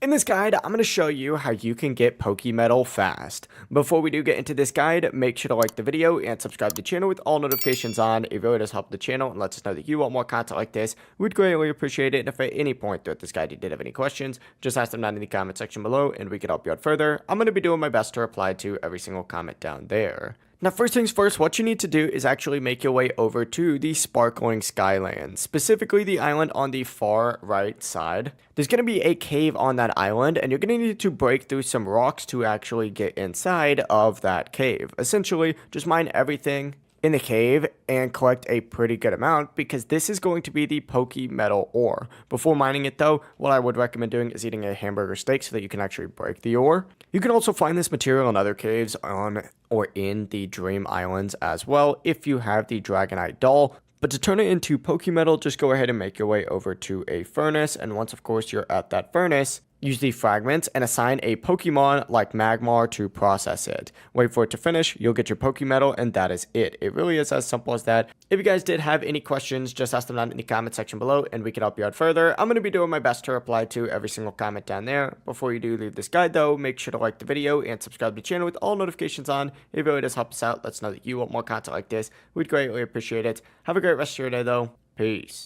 In this guide, I'm going to show you how you can get Pokemetal fast. Before we do get into this guide, make sure to like the video and subscribe to the channel with all notifications on. It really does help the channel and lets us know that you want more content like this. We'd greatly appreciate it. And if at any point throughout this guide you did have any questions, just ask them down in the comment section below and we can help you out further. I'm going to be doing my best to reply to every single comment down there. Now, first things first, what you need to do is actually make your way over to the Sparkling Skylands, specifically the island on the far right side. There's going to be a cave on that island, and you're going to need to break through some rocks to actually get inside of that cave. Essentially, just mine everything in the cave and collect a pretty good amount because this is going to be the Pokemetal ore. Before mining it though, what I would recommend doing is eating a hamburger steak so that you can actually break the ore. You can also find this material in other caves on or in the Dream Islands as well if you have the Dragonite doll. But to turn it into Pokemetal, just go ahead and make your way over to a furnace, and once of course you're at that furnace, use the fragments and assign a Pokemon like Magmar to process it. Wait for it to finish, you'll get your Pokemetal, and that is it. It really is as simple as that. If you guys did have any questions, just ask them down in the comment section below and we can help you out further. I'm going to be doing my best to reply to every single comment down there. Before you do leave this guide though, make sure to like the video and subscribe to the channel with all notifications on. It really does help us out. Let us know that you want more content like this. We'd greatly appreciate it. Have a great rest of your day though. Peace.